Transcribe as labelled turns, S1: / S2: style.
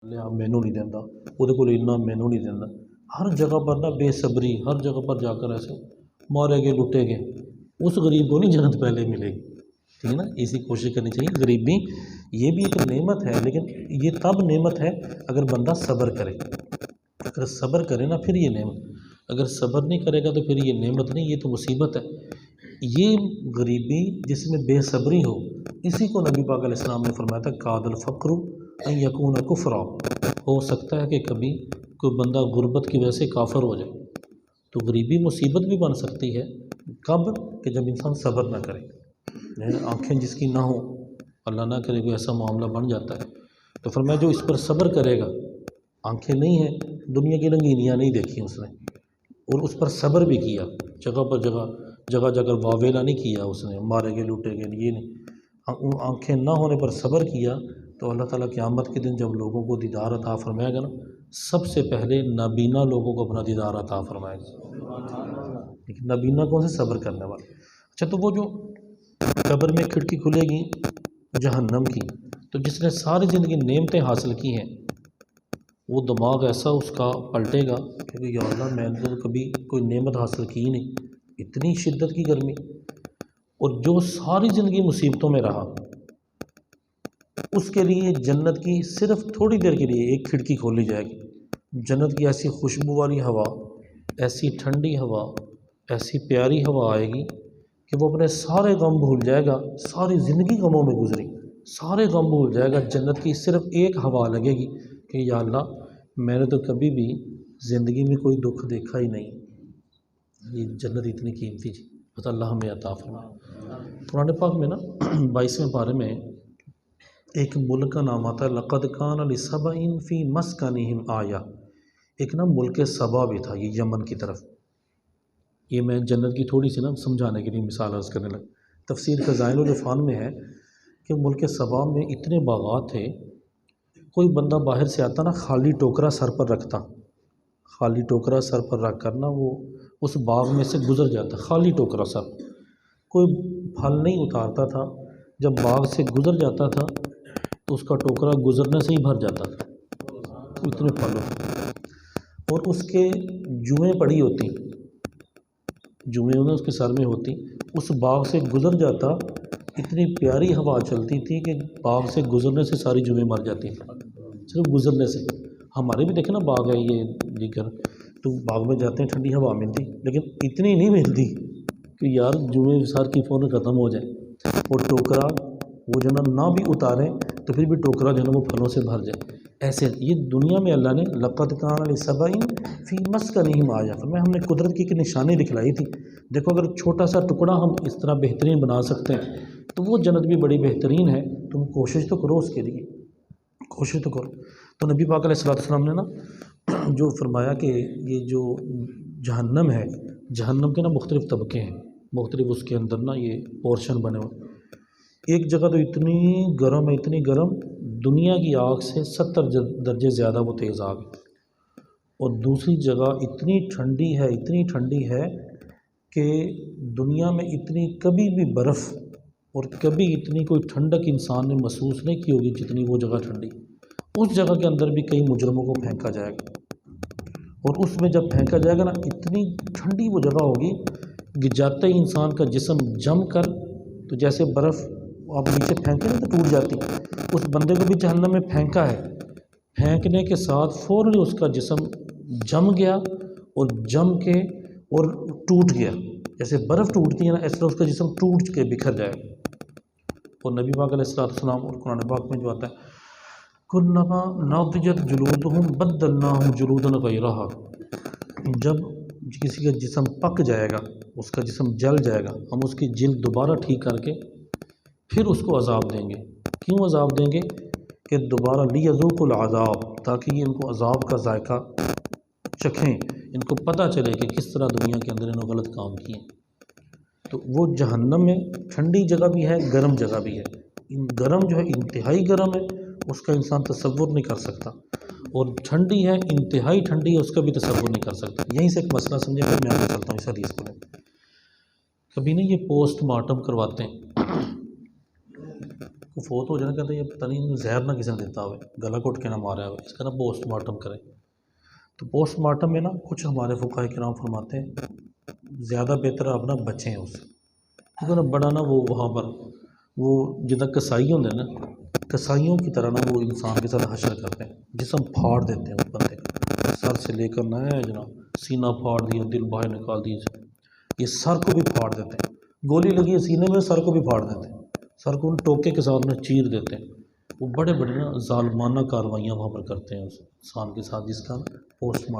S1: लिया मैनू नहीं देंदा, ਉਹਦੇ ਕੋਲ ਇੰਨਾ मैनू नहीं देंदा। हर जगह पर ना बेसब्री, हर जगह पर जाकर ऐसे मारे गए लुटे गए। उस गरीब को नहीं जन्नत पहले मिलेगी, ठीक है ना। इसी कोशिश करनी चाहिए। गरीबी ये भी एक नेमत है, लेकिन ये तब नेमत है अगर बंदा सब्र करे। अगर सब्र करे ना फिर ये नेमत, अगर सब्र नहीं करेगा तो फिर ये नेमत नहीं, ये तो मुसीबत है। ये गरीबी जिसमें बेसब्री हो, इसी को नबी पाक अलैहिस्सलाम ने फरमाया था कादल फ़क्र अन यकून कुफ्रा। हो सकता है कि कभी कोई बंदा गुर्बत की वजह से काफर हो जाए, तो गरीबी मुसीबत भी बन सकती है। कब? कि जब इंसान सब्र ना करे, आँखें जिसकी ना हो, अल्लाह ना करे कोई ऐसा मामला बन जाता है, तो फरमाया जो इस पर सब्र करेगा, आँखें नहीं हैं, दुनिया की रंगीनियाँ नहीं देखी उसने, और उस पर सब्र भी किया, जगह पर जगह जगह वावेला नहीं किया उसने, मारे गए लूटे गए, ये नहीं, आँखें ना होने पर सब्र किया, तो अल्लाह ताला क़यामत के दिन जब लोगों को दीदार अता फरमाएगा ना, सबसे पहले नाबीना लोगों को अपना दीदार अता फरमाएगा। लेकिन नाबीना कौन से? सब्र करने वाले। अच्छा, तो वो जो कब्र में खिड़की खुलेगी जहन्नम की, तो जिसने सारी ज़िंदगी नेमतें हासिल की हैं, वो दिमाग ऐसा उसका पलटेगा क्योंकि या अल्लाह मैंने तो कभी कोई नेमत हासिल की ही नहीं, इतनी शिद्दत की गर्मी। और जो सारी ज़िंदगी मुसीबतों में रहा, उसके लिए जन्नत की सिर्फ थोड़ी देर के लिए एक खिड़की खोली जाएगी। जन्नत की ऐसी खुशबू वाली हवा, ऐसी ठंडी हवा, ऐसी प्यारी हवा आएगी कि वो अपने सारे गम भूल जाएगा। सारी ज़िंदगी गमों में गुजरी, सारे गम भूल जाएगा। जन्नत की सिर्फ एक हवा लगेगी कि या अल्लाह मैंने तो कभी भी ज़िंदगी में कोई दुख देखा ही नहीं, ये जन्नत इतनी कीमती थी, बस अल्लाह हमें अता फरमाए। कुरान पाक में ना 22वें पारे में एक मुल्क का नाम आता है लक़द कान लिसबइन फ़ी मस्कनिहिम आया। एक ना मुल्क सबा भी था, ये यमन की तरफ। ये मैं जन्नत की थोड़ी सी ना समझाने के लिए मिसाल अर्ज़ करने लगा। तफसीर ख़ज़ाइन और इरफ़ान में है कि मुल्क सबा में इतने बागात थे, कोई बंदा बाहर से आता ना, खाली टोकरा सर पर रखता, खाली टोकरा सर पर रख कर ना वो उस बाग में से गुज़र जाता, खाली टोकरा सर, कोई फल नहीं उतारता था। जब बाग से गुज़र जाता था तो उसका टोकरा गुज़रने से ही भर जाता था, इतने फल होते। और उसके जुएँ पड़ी होती, जुएँ उन्हें उसके सर में होती, उस बाग से गुज़र जाता, इतनी प्यारी हवा चलती थी कि बाग से गुज़रने से सारी जुएँ मर जाती थी, सिर्फ गुज़रने से। हमारे भी देखे ना बाग है ये दीगर, तो बाग में जाते हैं ठंडी हवा मिलती, लेकिन इतनी नहीं मिलती कि यार जुएँ सार की फ़ौरन ख़त्म हो जाए। और टोकरा वो जो ना भी उतारें तो फिर भी टोकरा जो है वो फलों से भर जाए। ऐसे ये दुनिया में अल्लाह ने लक़द कान लिसबइन फ़ी मस्कनिहिम आया, मैं हमने कुदरत की एक निशानी दिखलाई थी। देखो अगर छोटा सा टुकड़ा हम इस तरह बेहतरीन बना सकते हैं तो वो जन्नत भी बड़ी बेहतरीन है। तुम कोशिश तो करो उसके लिए, कोशिश तो करो। तो नबी पाक अलैहिस्सलाम ने ना जो फरमाया कि ये जो जहन्नम है, जहन्नम के ना मुख्तलिफ़ तबके हैं, मुख्तलिफ़ उसके अंदर ना ये पोर्शन बने हुए। एक जगह तो इतनी गर्म है, इतनी गर्म, दुनिया की आग से 70 दर्जे ज़्यादा वो तेज़ आग है। और दूसरी जगह इतनी ठंडी है, इतनी ठंडी है कि दुनिया में इतनी कभी भी बर्फ़ और कभी इतनी कोई ठंडक इंसान ने महसूस नहीं की होगी जितनी वो जगह ठंडी। उस जगह के अंदर भी कई मुजरमों को फेंका जाएगा, और उसमें जब फेंका जाएगा ना, इतनी ठंडी वो जगह होगी कि जाते ही इंसान का जिस्म जम कर, तो जैसे बर्फ़ आप नीचे फेंके ना तो टूट जाती, उस बंदे को भी जहन्नम में फेंका है। फेंकने के साथ फ़ौरन उसका जिस्म जम गया, और जम के और टूट गया, जैसे बर्फ़ टूटती है ना, इस तरह उसका जिस्म टूट के बिखर जाएगा। और नबी पाक अलैहिस्सलाम और कुरान पाक में जो आता है कुल्लमा नज़जत जुलूदुहुम बद्दलनाहुम जुलूदन गैरहा, जब किसी का जिस्म पक जाएगा, उसका जिस्म जल जाएगा, हम उसकी जिल्द दोबारा ठीक करके फिर उसको अज़ाब देंगे। क्यों अज़ाब देंगे? कि दोबारा लियज़ूक़ुल अज़ाब, ताकि ये इनको अज़ाब का जायका चखें, इनको पता चले कि किस तरह दुनिया के अंदर इन्होंने गलत काम किए। तो वो जहन्नम में ठंडी जगह भी है, गर्म जगह भी है। गर्म जो है इंतहाई गर्म है, उसका इंसान तसव्वुर नहीं कर सकता, और ठंडी है, इंतहाई ठंडी है, उसका भी तसव्वुर नहीं कर सकता। यहीं से एक मसला समझे, फिर मैं आगे चलता हूँ इस हदीस को लेकर। कभी नहीं ये पोस्टमार्टम करवाते हैं, वो फोत हो जाए, कहते हैं ये पता नहीं जहर ना किसी ने देता हो, गला घुट के ना मारा हो, इसका ना पोस्टमार्टम करें। तो पोस्टमार्टम में ना कुछ हमारे फुकाहे किराम फरमाते हैं ज़्यादा बेहतर आप ना बचें उससे, क्योंकि ना बड़ा ना वो वहाँ पर वो जितना कसाई होंगे ना, कसाइयों की तरह ना वो इंसान के साथ हशर करते हैं, जिसम फाड़ देते हैं उस बंदे का, सर से लेकर ना है जनाब सीना फाड़ दिया, दिल बाहर निकाल दिए, ये सर को भी फाड़ देते हैं, गोली लगी है सीने में, सर को भी फाड़ देते हैं, सर को उन टोके के साथ में चीर देते हैं। वो बड़े बड़े ना जालमाना कार्रवाइयाँ वहाँ पर करते हैं उस इंसान के साथ, जिसका पोस्टमार्टम